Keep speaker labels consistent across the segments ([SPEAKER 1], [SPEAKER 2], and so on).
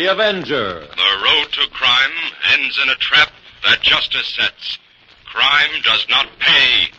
[SPEAKER 1] The Avenger.
[SPEAKER 2] The road to crime ends in a trap that justice sets. Crime does not pay.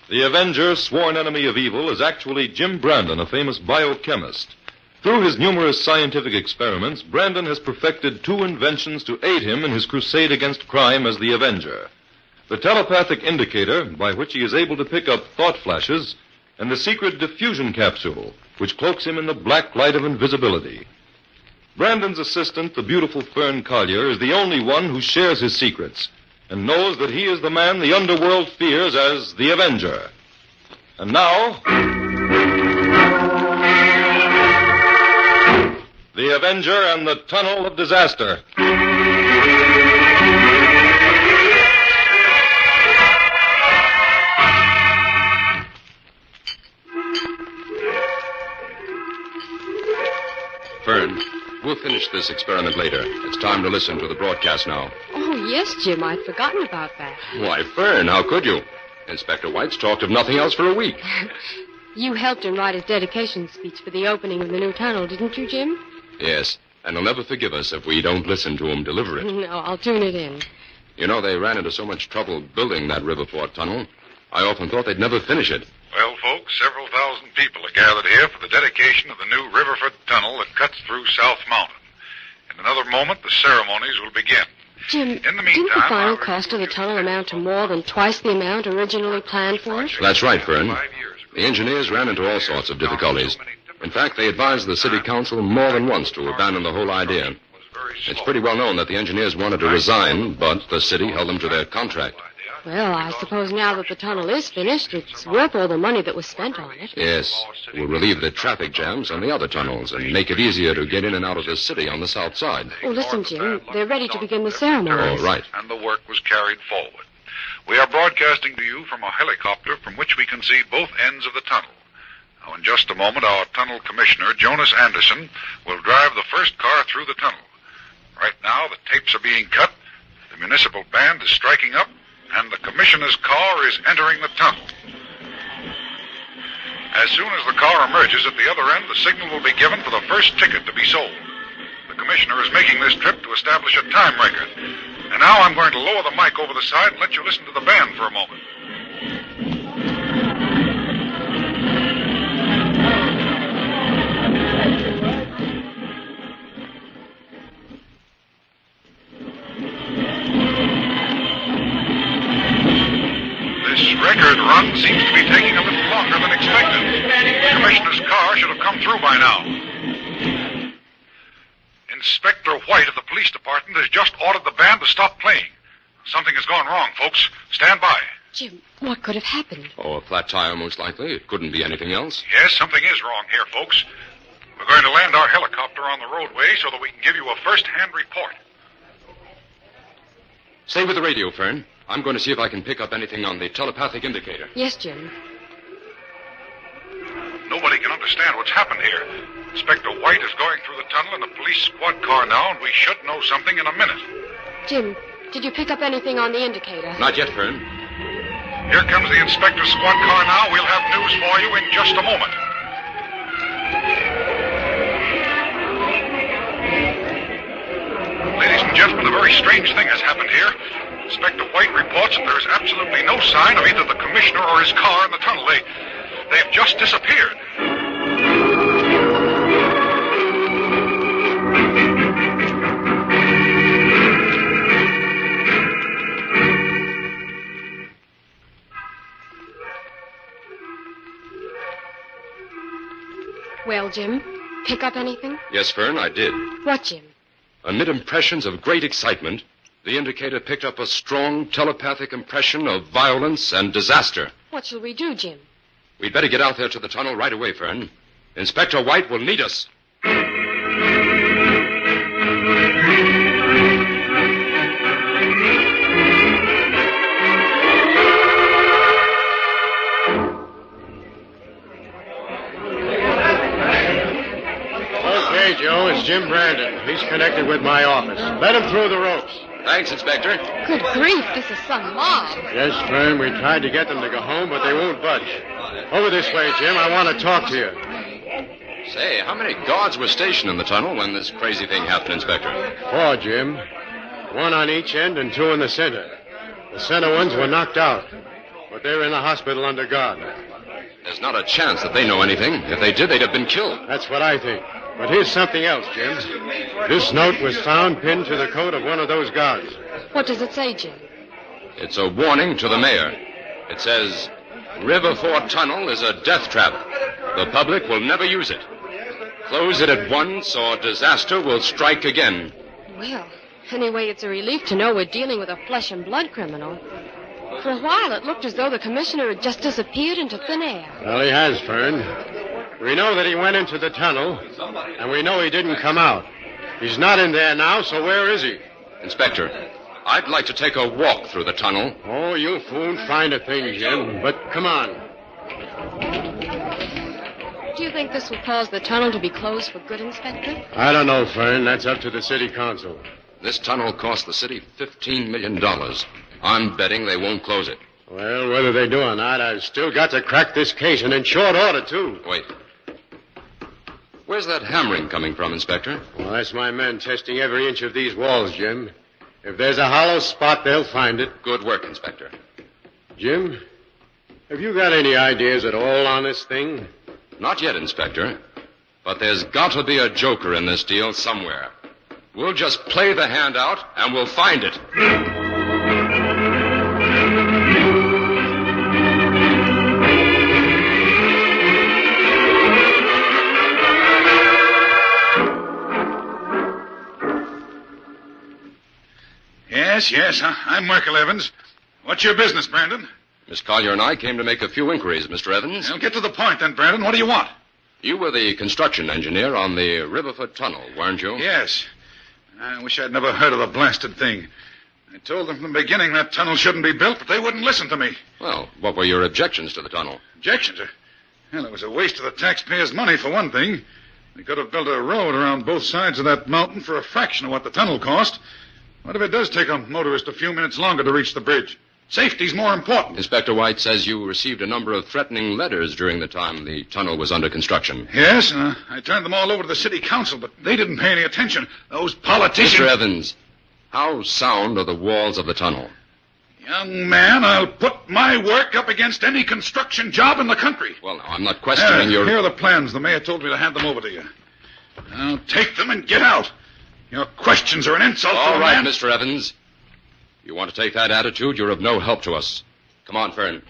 [SPEAKER 1] The Avenger, sworn enemy of evil, is actually Jim Brandon, a famous biochemist. Through his numerous scientific experiments, Brandon has perfected two inventions to aid him in his crusade against crime as the Avenger. The telepathic indicator, by which he is able to pick up thought flashes, and the secret diffusion capsule, which cloaks him in the black light of invisibility. Brandon's assistant, the beautiful Fern Collier, is the only one who shares his secrets and knows that he is the man the underworld fears as the Avenger. And now, the Avenger and the Tunnel of Disaster.
[SPEAKER 3] Fern, we'll finish this experiment later. It's time to listen to the broadcast now.
[SPEAKER 4] Oh, yes, Jim. I'd forgotten about that.
[SPEAKER 3] Why, Fern, how could you? Inspector White's talked of nothing else for a week.
[SPEAKER 4] You helped him write his dedication speech for the opening of the new tunnel, didn't you, Jim?
[SPEAKER 3] Yes, and he'll never forgive us if we don't listen to him deliver it.
[SPEAKER 4] No, I'll tune it in.
[SPEAKER 3] You know, they ran into so much trouble building that Riverport tunnel. I often thought they'd never finish it.
[SPEAKER 5] Well, folks, several thousand people are gathered here for the dedication of the new Riverford Tunnel that cuts through South Mountain. In another moment, the ceremonies will begin.
[SPEAKER 4] Jim,
[SPEAKER 5] In the
[SPEAKER 4] didn't
[SPEAKER 5] meantime,
[SPEAKER 4] the final
[SPEAKER 5] I'll
[SPEAKER 4] cost of the
[SPEAKER 5] review
[SPEAKER 4] tunnel
[SPEAKER 5] the
[SPEAKER 4] amount to more than twice the amount originally planned for it?
[SPEAKER 3] That's right, Fern. The engineers ran into all sorts of difficulties. In fact, they advised the city council more than once to abandon the whole idea. It's pretty well known that the engineers wanted to resign, but the city held them to their contract.
[SPEAKER 4] Well, I suppose now that the tunnel is finished, it's worth all the money that was spent on it.
[SPEAKER 3] Yes, it will relieve the traffic jams on the other tunnels and make it easier to get in and out of the city on the south side.
[SPEAKER 4] Oh, listen, Jim, they're ready to begin the ceremonies.
[SPEAKER 3] Oh, right.
[SPEAKER 5] And the work was carried forward. We are broadcasting to you from a helicopter from which we can see both ends of the tunnel. Now, in just a moment, our tunnel commissioner, Jonas Anderson, will drive the first car through the tunnel. Right now, the tapes are being cut, the municipal band is striking up, and the commissioner's car is entering the tunnel. As soon as the car emerges at the other end, the signal will be given for the first ticket to be sold. The commissioner is making this trip to establish a time record. And now I'm going to lower the mic over the side and let you listen to the band for a moment. This record run seems to be taking a little longer than expected. The commissioner's car should have come through by now. Inspector White of the police department has just ordered the band to stop playing. Something has gone wrong, folks. Stand by.
[SPEAKER 4] Jim, what could have happened?
[SPEAKER 3] Oh, a flat tire, most likely. It couldn't be anything else.
[SPEAKER 5] Yes, something is wrong here, folks. We're going to land our helicopter on the roadway so that we can give you a first-hand report.
[SPEAKER 3] Stay with the radio, Fern. I'm going to see if I can pick up anything on the telepathic indicator.
[SPEAKER 4] Yes, Jim.
[SPEAKER 5] Nobody can understand what's happened here. Inspector White is going through the tunnel in a police squad car now, and we should know something in a minute.
[SPEAKER 4] Jim, did you pick up anything on the indicator?
[SPEAKER 3] Not yet, Fern.
[SPEAKER 5] Here comes the inspector's squad car now. We'll have news for you in just a moment. Ladies and gentlemen, a very strange thing has happened here. Inspector White reports that there is absolutely no sign of either the commissioner or his car in the tunnel. They've just disappeared.
[SPEAKER 4] Well, Jim, pick up anything?
[SPEAKER 3] Yes, Fern, I did.
[SPEAKER 4] What, Jim?
[SPEAKER 3] Amid impressions of great excitement, the indicator picked up a strong telepathic impression of violence and disaster.
[SPEAKER 4] What shall we do, Jim?
[SPEAKER 3] We'd better get out there to the tunnel right away, Fern. Inspector White will need us.
[SPEAKER 6] Okay, Joe, it's Jim Brandon. He's connected with my office. Let him through the ropes.
[SPEAKER 3] Thanks, Inspector.
[SPEAKER 4] Good grief, this is some mob.
[SPEAKER 6] Yes, Fern, we tried to get them to go home, but they won't budge. Over this way, Jim. I want to talk to you.
[SPEAKER 3] Say, how many guards were stationed in the tunnel when this crazy thing happened, Inspector?
[SPEAKER 6] 4, Jim. 1 on each end and 2 in the center. The center ones were knocked out, but they're in the hospital under guard.
[SPEAKER 3] There's not a chance that they know anything. If they did, they'd have been killed.
[SPEAKER 6] That's what I think. But here's something else, Jim. This note was found pinned to the coat of one of those guards.
[SPEAKER 4] What does it say, Jim?
[SPEAKER 3] It's a warning to the mayor. It says, River Ford Tunnel is a death trap. The public will never use it. Close it at once or disaster will strike again.
[SPEAKER 4] Well, anyway, it's a relief to know we're dealing with a flesh and blood criminal. For a while, it looked as though the commissioner had just disappeared into thin air.
[SPEAKER 6] Well, he has, Fern. We know that he went into the tunnel, and we know he didn't come out. He's not in there now, so where is he?
[SPEAKER 3] Inspector, I'd like to take a walk through the tunnel.
[SPEAKER 6] Oh, you won't find a thing, Jim. But come on.
[SPEAKER 4] Do you think this will cause the tunnel to be closed for good, Inspector?
[SPEAKER 6] I don't know, Fern. That's up to the city council.
[SPEAKER 3] This tunnel cost the city $15 million. I'm betting they won't close it.
[SPEAKER 6] Well, whether they do or not, I've still got to crack this case, and in short order, too.
[SPEAKER 3] Wait. Where's that hammering coming from, Inspector?
[SPEAKER 6] Well, that's my men testing every inch of these walls, Jim. If there's a hollow spot, they'll find it.
[SPEAKER 3] Good work, Inspector.
[SPEAKER 6] Jim, have you got any ideas at all on this thing?
[SPEAKER 3] Not yet, Inspector. But there's got to be a joker in this deal somewhere. We'll just play the hand out, and we'll find it.
[SPEAKER 5] Yes, I'm Merkel Evans. What's your business, Brandon?
[SPEAKER 3] Miss Collier and I came to make a few inquiries, Mr. Evans.
[SPEAKER 5] Well, get to the point then, Brandon. What do you want?
[SPEAKER 3] You were the construction engineer on the Riverfoot Tunnel, weren't you?
[SPEAKER 5] Yes. I wish I'd never heard of the blasted thing. I told them from the beginning that tunnel shouldn't be built, but they wouldn't listen to me.
[SPEAKER 3] Well, what were your objections to the tunnel?
[SPEAKER 5] Objections? Well, it was a waste of the taxpayers' money, for one thing. They could have built a road around both sides of that mountain for a fraction of what the tunnel cost. What if it does take a motorist a few minutes longer to reach the bridge? Safety's more important.
[SPEAKER 3] Inspector White says you received a number of threatening letters during the time the tunnel was under construction.
[SPEAKER 5] Yes, I turned them all over to the city council, but they didn't pay any attention. Those politicians...
[SPEAKER 3] Mr. Evans, how sound are the walls of the tunnel?
[SPEAKER 5] Young man, I'll put my work up against any construction job in the country.
[SPEAKER 3] Well, now, I'm not questioning your...
[SPEAKER 5] Here are the plans. The mayor told me to hand them over to you. Now, take them and get out. Your questions are an insult to
[SPEAKER 3] All
[SPEAKER 5] a
[SPEAKER 3] right,
[SPEAKER 5] man.
[SPEAKER 3] Mr. Evans. You want to take that attitude, you're of no help to us. Come on, Fern.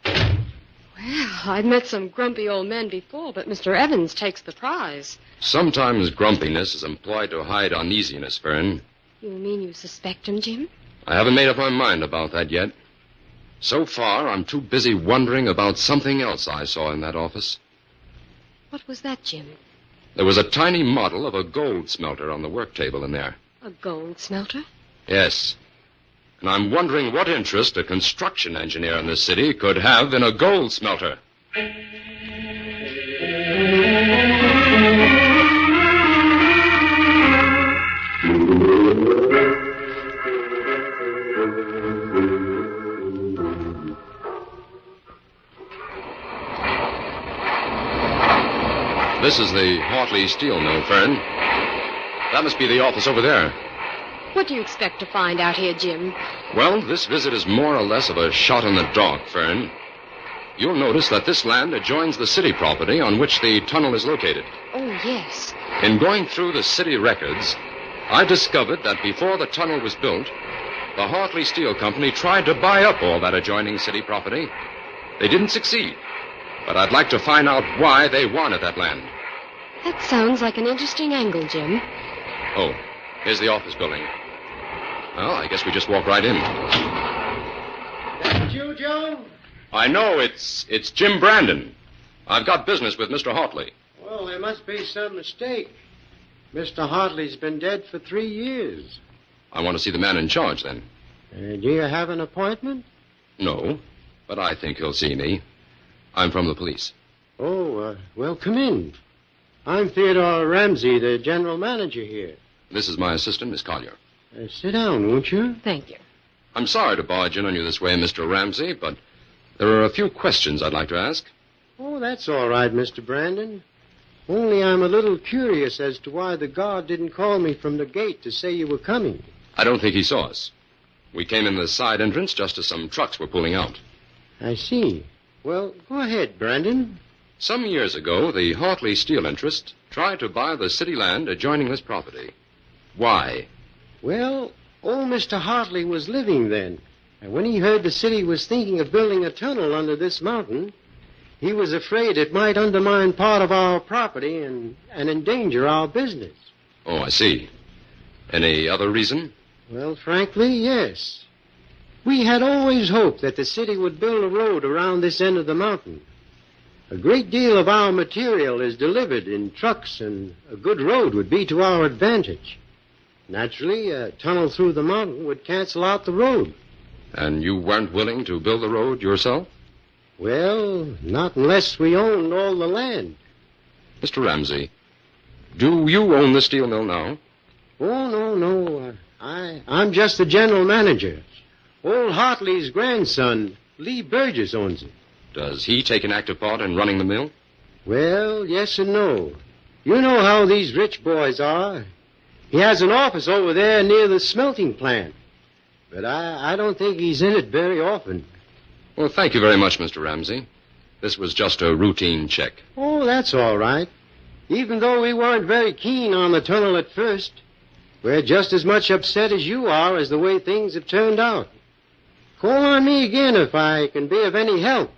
[SPEAKER 4] Well, I've met some grumpy old men before, but Mr. Evans takes the prize.
[SPEAKER 3] Sometimes grumpiness is employed to hide uneasiness, Fern.
[SPEAKER 4] You mean you suspect him, Jim?
[SPEAKER 3] I haven't made up my mind about that yet. So far, I'm too busy wondering about something else I saw in that office.
[SPEAKER 4] What was that, Jim?
[SPEAKER 3] There was a tiny model of a gold smelter on the work table in there.
[SPEAKER 4] A gold smelter?
[SPEAKER 3] Yes. And I'm wondering what interest a construction engineer in this city could have in a gold smelter. This is the Hartley Steel Mill, Fern. That must be the office over there.
[SPEAKER 4] What do you expect to find out here, Jim?
[SPEAKER 3] Well, this visit is more or less of a shot in the dark, Fern. You'll notice that this land adjoins the city property on which the tunnel is located.
[SPEAKER 4] Oh, yes.
[SPEAKER 3] In going through the city records, I discovered that before the tunnel was built, the Hartley Steel Company tried to buy up all that adjoining city property. They didn't succeed, but I'd like to find out why they wanted that land.
[SPEAKER 4] That sounds like an interesting angle, Jim.
[SPEAKER 3] Oh, here's the office building. Well, I guess we just walk right in.
[SPEAKER 6] That you, Joe?
[SPEAKER 3] I know, it's Jim Brandon. I've got business with Mr. Hartley.
[SPEAKER 6] Well, there must be some mistake. Mr. Hartley's been dead for 3 years.
[SPEAKER 3] I want to see the man in charge, then.
[SPEAKER 6] Do you have an appointment?
[SPEAKER 3] No, but I think he'll see me. I'm from the police.
[SPEAKER 6] Oh, well, come in. I'm Theodore Ramsey, the general manager here.
[SPEAKER 3] This is my assistant, Miss Collier.
[SPEAKER 6] Sit down, won't you?
[SPEAKER 4] Thank you.
[SPEAKER 3] I'm sorry to barge in on you this way, Mr. Ramsey, but there are a few questions I'd like to ask.
[SPEAKER 6] Oh, that's all right, Mr. Brandon. Only I'm a little curious as to why the guard didn't call me from the gate to say you were coming.
[SPEAKER 3] I don't think he saw us. We came in the side entrance just as some trucks were pulling out.
[SPEAKER 6] I see. Well, go ahead, Brandon.
[SPEAKER 3] Some years ago, the Hartley Steel interest tried to buy the city land adjoining this property. Why?
[SPEAKER 6] Well, old Mr. Hartley was living then. And when he heard the city was thinking of building a tunnel under this mountain, he was afraid it might undermine part of our property and endanger our business.
[SPEAKER 3] Oh, I see. Any other reason?
[SPEAKER 6] Well, frankly, yes. We had always hoped that the city would build a road around this end of the mountain. A great deal of our material is delivered in trucks, and a good road would be to our advantage. Naturally, a tunnel through the mountain would cancel out the road.
[SPEAKER 3] And you weren't willing to build the road yourself?
[SPEAKER 6] Well, not unless we owned all the land.
[SPEAKER 3] Mr. Ramsey, do you own the steel mill now?
[SPEAKER 6] Oh, no. I'm just the general manager. Old Hartley's grandson, Lee Burgess, owns it.
[SPEAKER 3] Does he take an active part in running the mill?
[SPEAKER 6] Well, yes and no. You know how these rich boys are. He has an office over there near the smelting plant. But I don't think he's in it very often.
[SPEAKER 3] Well, thank you very much, Mr. Ramsey. This was just a routine check.
[SPEAKER 6] Oh, that's all right. Even though we weren't very keen on the tunnel at first, we're just as much upset as you are as the way things have turned out. Call on me again if I can be of any help.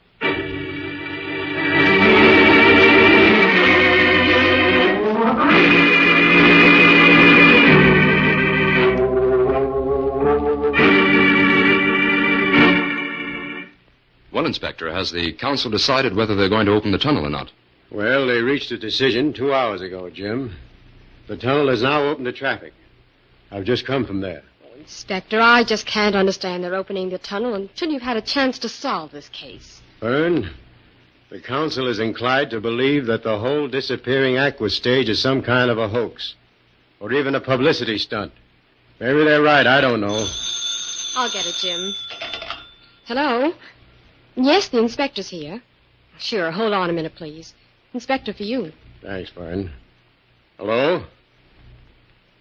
[SPEAKER 3] Well, Inspector, has the council decided whether they're going to open the tunnel or not?
[SPEAKER 6] Well, they reached a decision 2 hours ago, Jim. The tunnel is now open to traffic. I've just come from there.
[SPEAKER 4] Inspector, I just can't understand their opening the tunnel until you've had a chance to solve this case.
[SPEAKER 6] Fern, the council is inclined to believe that the whole disappearing act was staged as some kind of a hoax. Or even a publicity stunt. Maybe they're right, I don't know.
[SPEAKER 4] I'll get it, Jim. Hello? Yes, the inspector's here. Sure, hold on a minute, please. Inspector, for you.
[SPEAKER 6] Thanks, Fern. Hello?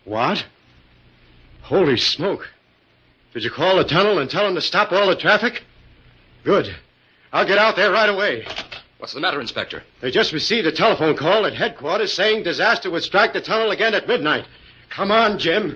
[SPEAKER 6] What? Holy smoke. Did you call the tunnel and tell them to stop all the traffic? Good. I'll get out there right away.
[SPEAKER 3] What's the matter, Inspector?
[SPEAKER 6] They just received a telephone call at headquarters saying disaster would strike the tunnel again at midnight. Come on, Jim.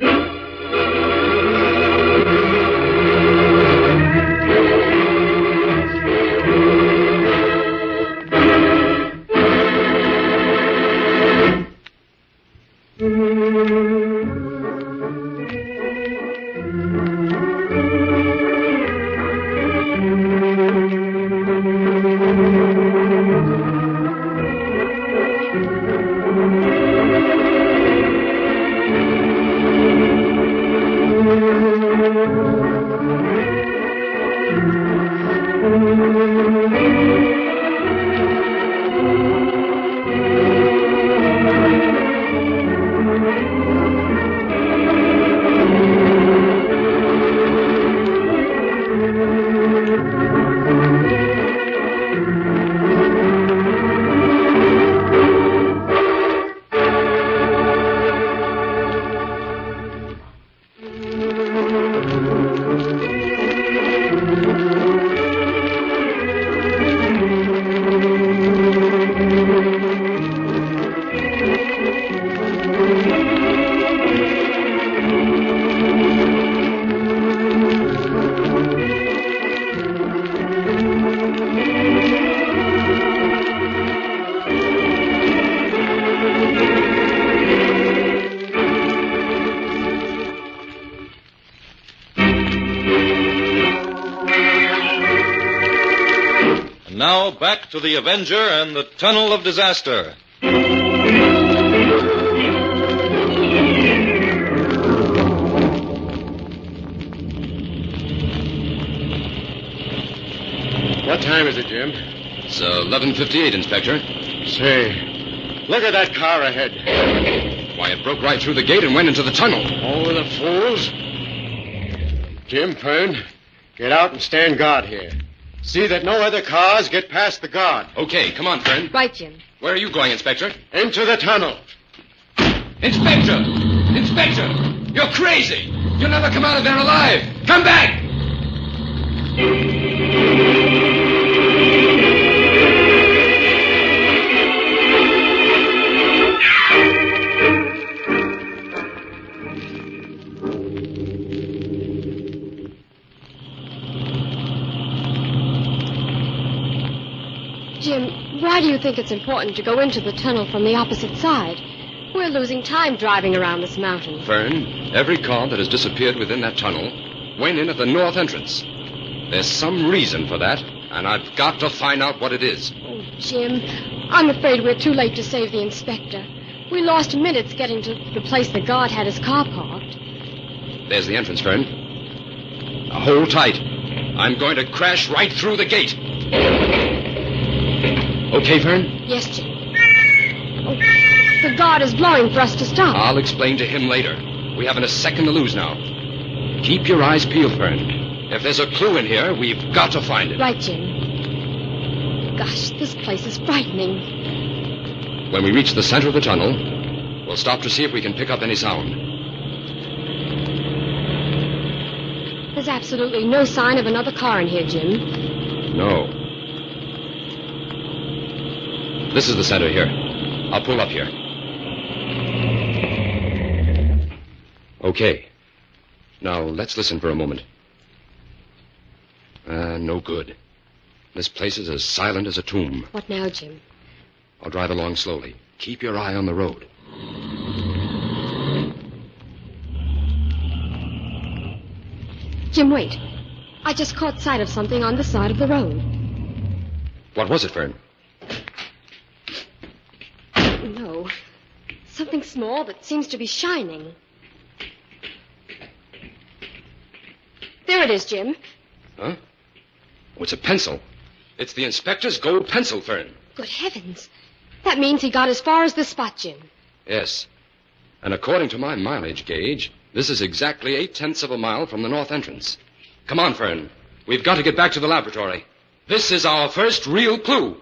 [SPEAKER 1] And now back to the Avenger and the Tunnel of Disaster.
[SPEAKER 6] What time is it, Jim?
[SPEAKER 3] It's 11:58, Inspector.
[SPEAKER 6] Say, look at that car ahead.
[SPEAKER 3] Why, it broke right through the gate and went into the tunnel.
[SPEAKER 6] Oh, the fools. Jim, Fern, get out and stand guard here. See that no other cars get past the guard.
[SPEAKER 3] Okay, come on, Fern.
[SPEAKER 4] Right, Jim.
[SPEAKER 3] Where are you going, Inspector?
[SPEAKER 6] Into the tunnel.
[SPEAKER 3] Inspector! Inspector! You're crazy! You'll never come out of there alive! Come back!
[SPEAKER 4] Jim, why do you think it's important to go into the tunnel from the opposite side? We're losing time driving around this mountain.
[SPEAKER 3] Fern, every car that has disappeared within that tunnel went in at the north entrance. There's some reason for that, and I've got to find out what it is.
[SPEAKER 4] Oh, Jim, I'm afraid we're too late to save the inspector. We lost minutes getting to the place the guard had his car parked.
[SPEAKER 3] There's the entrance, Fern. Now, hold tight. I'm going to crash right through the gate. Okay, Fern?
[SPEAKER 4] Yes, Jim. Oh, the guard is blowing for us to stop.
[SPEAKER 3] I'll explain to him later. We haven't a second to lose now. Keep your eyes peeled, Fern. If there's a clue in here, we've got to find it.
[SPEAKER 4] Right, Jim. Gosh, this place is frightening.
[SPEAKER 3] When we reach the center of the tunnel, we'll stop to see if we can pick up any sound.
[SPEAKER 4] There's absolutely no sign of another car in here, Jim.
[SPEAKER 3] No. This is the center here. I'll pull up here. Okay. Now, let's listen for a moment. No good. This place is as silent as a tomb.
[SPEAKER 4] What now, Jim?
[SPEAKER 3] I'll drive along slowly. Keep your eye on the road.
[SPEAKER 4] Jim, wait. I just caught sight of something on the side of the road.
[SPEAKER 3] What was it, Fern?
[SPEAKER 4] No. Something small that seems to be shining. There it is, Jim.
[SPEAKER 3] Huh? Oh, it's a pencil. It's the inspector's gold pencil, Fern.
[SPEAKER 4] Good heavens. That means he got as far as this spot, Jim.
[SPEAKER 3] Yes. And according to my mileage gauge, this is exactly 0.8 of a mile from the north entrance. Come on, Fern. We've got to get back to the laboratory. This is our first real clue.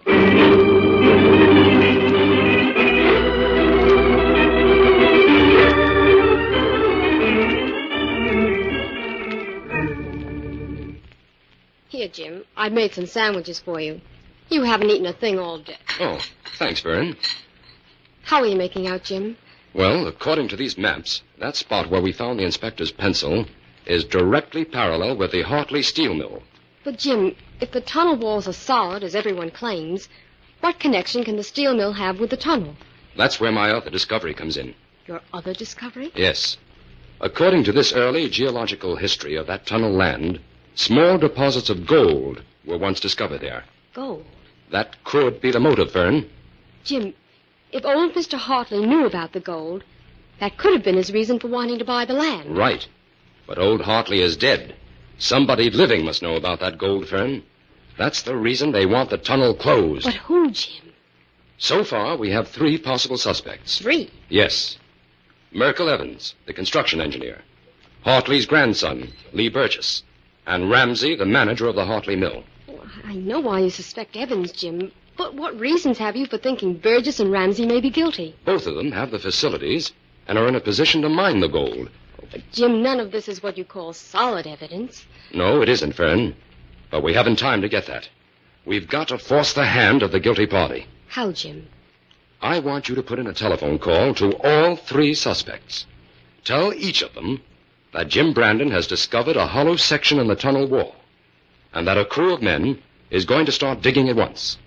[SPEAKER 4] Here, Jim. I made some sandwiches for you. You haven't eaten a thing all day.
[SPEAKER 3] Oh, thanks, Fern.
[SPEAKER 4] How are you making out, Jim?
[SPEAKER 3] Well, according to these maps, that spot where we found the inspector's pencil is directly parallel with the Hartley steel mill.
[SPEAKER 4] But, Jim, if the tunnel walls are solid, as everyone claims, what connection can the steel mill have with the tunnel?
[SPEAKER 3] That's where my other discovery comes in.
[SPEAKER 4] Your other discovery?
[SPEAKER 3] Yes. According to this early geological history of that tunnel land, small deposits of gold were once discovered there.
[SPEAKER 4] Gold?
[SPEAKER 3] That could be the motive, Fern.
[SPEAKER 4] Jim, if old Mr. Hartley knew about the gold, that could have been his reason for wanting to buy the land.
[SPEAKER 3] Right. But old Hartley is dead. Somebody living must know about that gold, Fern. That's the reason they want the tunnel closed.
[SPEAKER 4] But who, Jim?
[SPEAKER 3] So far, we have 3 possible suspects.
[SPEAKER 4] 3?
[SPEAKER 3] Yes. Merkel Evans, the construction engineer. Hartley's grandson, Lee Burgess. And Ramsey, the manager of the Hartley mill.
[SPEAKER 4] Well, I know why you suspect Evans, Jim. But what reasons have you for thinking Burgess and Ramsey may be guilty?
[SPEAKER 3] Both of them have the facilities and are in a position to mine the gold.
[SPEAKER 4] But, Jim, none of this is what you call solid evidence.
[SPEAKER 3] No, it isn't, Fern. But we haven't time to get that. We've got to force the hand of the guilty party.
[SPEAKER 4] How, Jim?
[SPEAKER 3] I want you to put in a telephone call to all 3 suspects. Tell each of them that Jim Brandon has discovered a hollow section in the tunnel wall, and that a crew of men is going to start digging at once.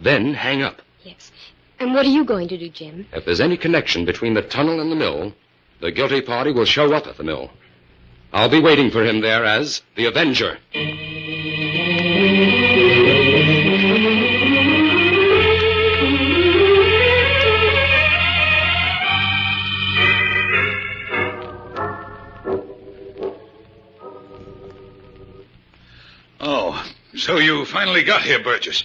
[SPEAKER 3] Then hang up.
[SPEAKER 4] Yes. And what are you going to do, Jim?
[SPEAKER 3] If there's any connection between the tunnel and the mill, the guilty party will show up at the mill. I'll be waiting for him there as the Avenger.
[SPEAKER 5] finally got here, Burgess.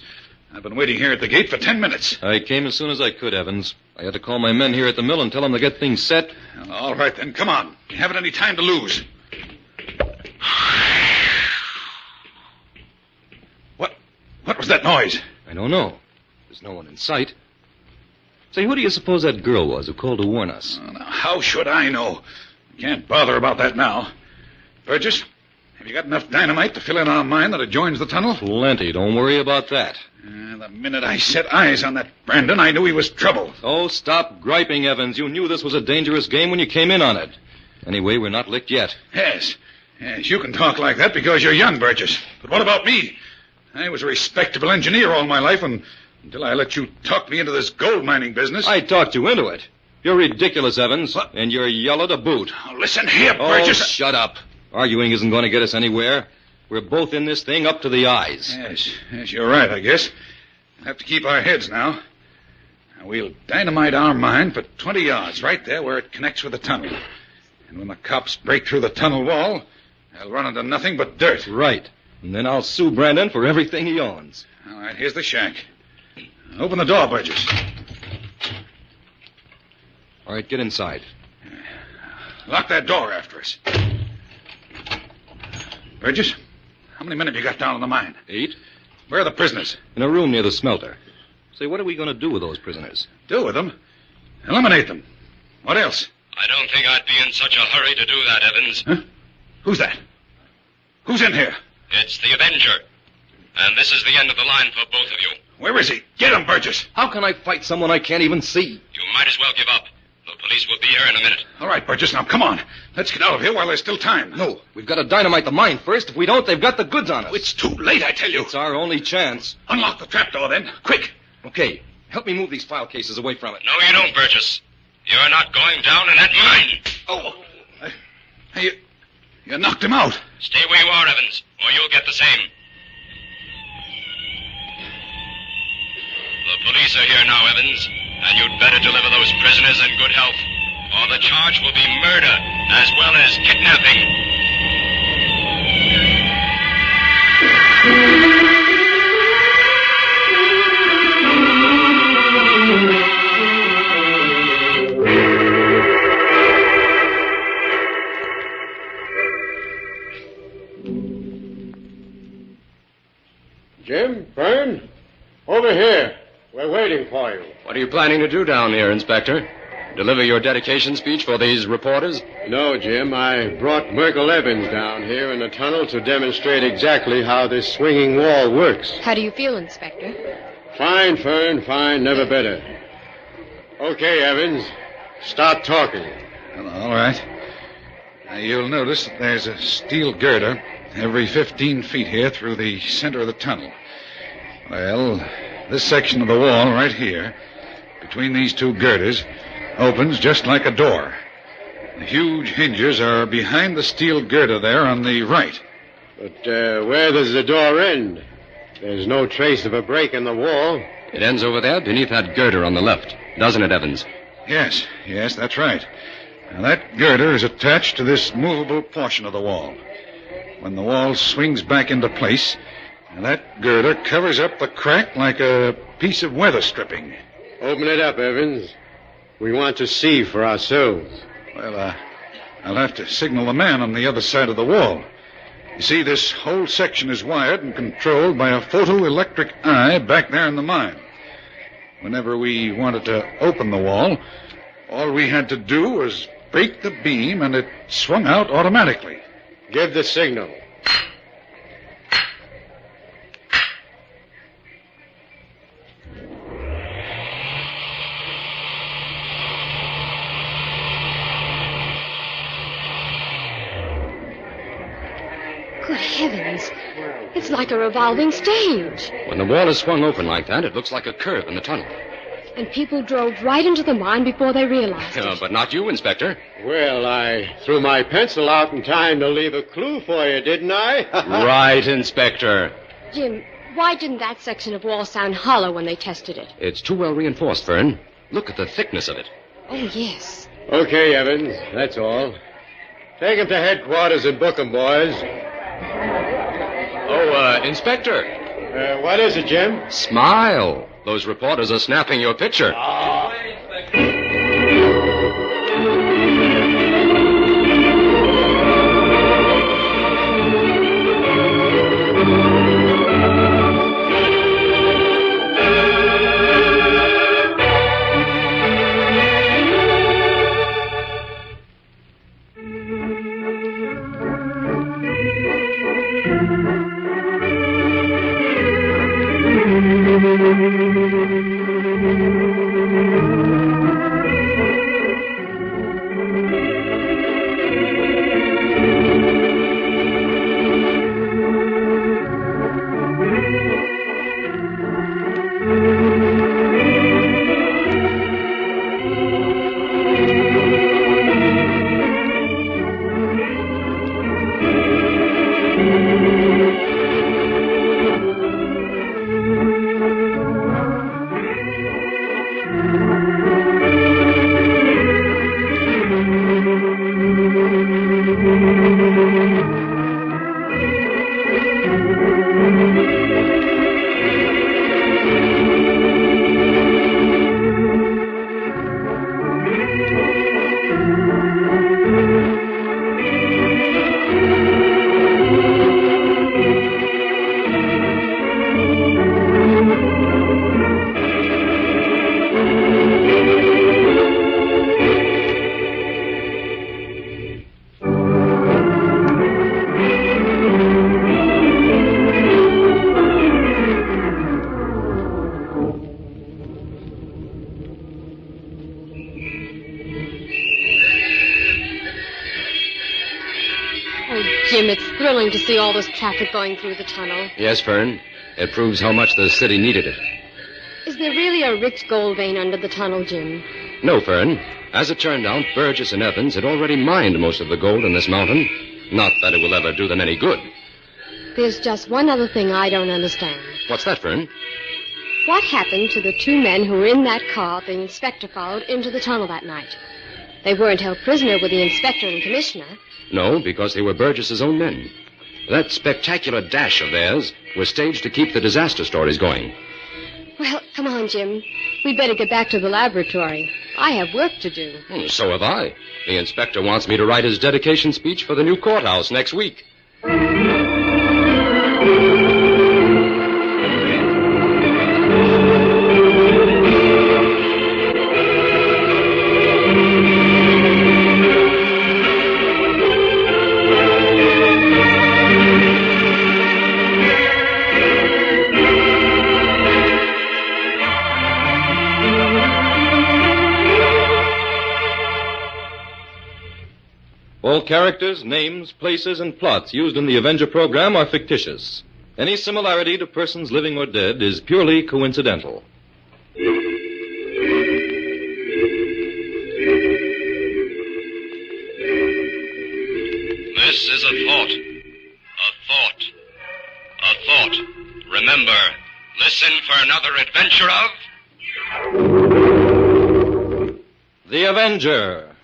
[SPEAKER 5] I've been waiting here at the gate for 10 minutes.
[SPEAKER 1] I came as soon as I could, Evans. I had to call my men here at the mill and tell them to get things set.
[SPEAKER 5] All right, then. Come on. You haven't any time to lose. What was that noise?
[SPEAKER 1] I don't know. There's no one in sight. Say, who do you suppose that girl was who called to warn us?
[SPEAKER 5] Oh, now, how should I know? Can't bother about that now. Burgess, have you got enough dynamite to fill in our mine that adjoins the tunnel?
[SPEAKER 1] Plenty. Don't worry about that.
[SPEAKER 5] The minute I set eyes on that Brandon, I knew he was trouble.
[SPEAKER 1] Oh, stop griping, Evans. You knew this was a dangerous game when you came in on it. Anyway, we're not licked yet.
[SPEAKER 5] Yes, you can talk like that because you're young, Burgess. But what about me? I was a respectable engineer all my life until I let you talk me into this gold mining business.
[SPEAKER 1] I talked you into it. You're ridiculous, Evans.
[SPEAKER 5] What?
[SPEAKER 1] And you're yellow to boot.
[SPEAKER 5] Oh, listen here, Burgess.
[SPEAKER 1] Oh, shut up. Arguing isn't going to get us anywhere. We're both in this thing up to the eyes.
[SPEAKER 5] Yes, you're right, I guess. We'll have to keep our heads now. We'll dynamite our mine for 20 yards, right there where it connects with the tunnel. And when the cops break through the tunnel wall, they'll run into nothing but dirt.
[SPEAKER 1] Right. And then I'll sue Brandon for everything he owns.
[SPEAKER 5] All right, here's the shack. Open the door, Burgess.
[SPEAKER 1] All right, get inside.
[SPEAKER 5] Lock that door after us. Burgess, how many men have you got down in the mine?
[SPEAKER 1] 8.
[SPEAKER 5] Where are the prisoners?
[SPEAKER 1] In a room near the smelter. Say, what are we going to do with those prisoners?
[SPEAKER 5] Do with them? Eliminate them. What else?
[SPEAKER 2] I don't think I'd be in such a hurry to do that, Evans.
[SPEAKER 5] Huh? Who's that? Who's in here?
[SPEAKER 2] It's the Avenger. And this is the end of the line for both of you.
[SPEAKER 5] Where is he? Get him, Burgess.
[SPEAKER 1] How can I fight someone I can't even see?
[SPEAKER 2] You might as well give up. The police will be here in a minute.
[SPEAKER 5] All right, Burgess, now come on. Let's get out of here while there's still time.
[SPEAKER 1] No, we've got to dynamite the mine first. If we don't, they've got the goods on us.
[SPEAKER 5] It's too late, I tell you.
[SPEAKER 1] It's our only chance.
[SPEAKER 5] Unlock the trapdoor, then. Quick.
[SPEAKER 1] Okay, help me move these file cases away from it.
[SPEAKER 2] No, you don't, Burgess. You're not going down in that mine.
[SPEAKER 5] Oh, you knocked him out.
[SPEAKER 2] Stay where you are, Evans, or you'll get the same. The police are here now, Evans, and you'd better deliver those prisoners in good health, or the charge will be murder as well as kidnapping.
[SPEAKER 6] Jim, Fern, over here. We're waiting for you.
[SPEAKER 3] What are you planning to do down here, Inspector? Deliver your dedication speech for these reporters?
[SPEAKER 6] No, Jim. I brought Merkel Evans down here in the tunnel to demonstrate exactly how this swinging wall works.
[SPEAKER 4] How do you feel, Inspector?
[SPEAKER 6] Fine, Fern, fine. Never better. Okay, Evans. Start talking.
[SPEAKER 5] All right. Now, you'll notice that there's a steel girder every 15 feet here through the center of the tunnel. Well, this section of the wall right here, between these two girders, opens just like a door. The huge hinges are behind the steel girder there on the right.
[SPEAKER 6] But where does the door end? There's no trace of a break in the wall.
[SPEAKER 3] It ends over there beneath that girder on the left, doesn't it, Evans?
[SPEAKER 5] Yes, that's right. Now, that girder is attached to this movable portion of the wall. When the wall swings back into place, that girder covers up the crack like a piece of weather stripping.
[SPEAKER 6] Open it up, Evans. We want to see for ourselves.
[SPEAKER 5] Well, I'll have to signal the man on the other side of the wall. You see, this whole section is wired and controlled by a photoelectric eye back there in the mine. Whenever we wanted to open the wall, all we had to do was break the beam and it swung out automatically.
[SPEAKER 6] Give the signal.
[SPEAKER 4] Good heavens. It's like a revolving stage.
[SPEAKER 3] When the wall is swung open like that, it looks like a curve in the tunnel.
[SPEAKER 4] And people drove right into the mine before they realized it.
[SPEAKER 3] But not you, Inspector.
[SPEAKER 6] Well, I threw my pencil out in time to leave a clue for you, didn't I?
[SPEAKER 3] Right, Inspector.
[SPEAKER 4] Jim, why didn't that section of wall sound hollow when they tested it?
[SPEAKER 3] It's too well reinforced, Fern. Look at the thickness of it.
[SPEAKER 4] Oh, yes.
[SPEAKER 6] Okay, Evans, that's all. Take him to headquarters and book him, boys.
[SPEAKER 3] Oh, Inspector.
[SPEAKER 6] What is it, Jim?
[SPEAKER 3] Smile. Those reporters are snapping your picture.
[SPEAKER 4] Jim, it's thrilling to see all this traffic going through the tunnel.
[SPEAKER 3] Yes, Fern. It proves how much the city needed it.
[SPEAKER 4] Is there really a rich gold vein under the tunnel, Jim?
[SPEAKER 3] No, Fern. As it turned out, Burgess and Evans had already mined most of the gold in this mountain. Not that it will ever do them any good.
[SPEAKER 4] There's just one other thing I don't understand.
[SPEAKER 3] What's that, Fern?
[SPEAKER 4] What happened to the two men who were in that car the inspector followed into the tunnel that night? They weren't held prisoner with the inspector and commissioner.
[SPEAKER 3] No, because they were Burgess's own men. That spectacular dash of theirs was staged to keep the disaster stories going.
[SPEAKER 4] Well, come on, Jim. We'd better get back to the laboratory. I have work to do.
[SPEAKER 3] So have I. The inspector wants me to write his dedication speech for the new courthouse next week.
[SPEAKER 1] All characters, names, places, and plots used in the Avenger program are fictitious. Any similarity to persons living or dead is purely coincidental.
[SPEAKER 2] This is a thought. A thought. A thought. Remember, listen for another adventure of...
[SPEAKER 1] The Avenger.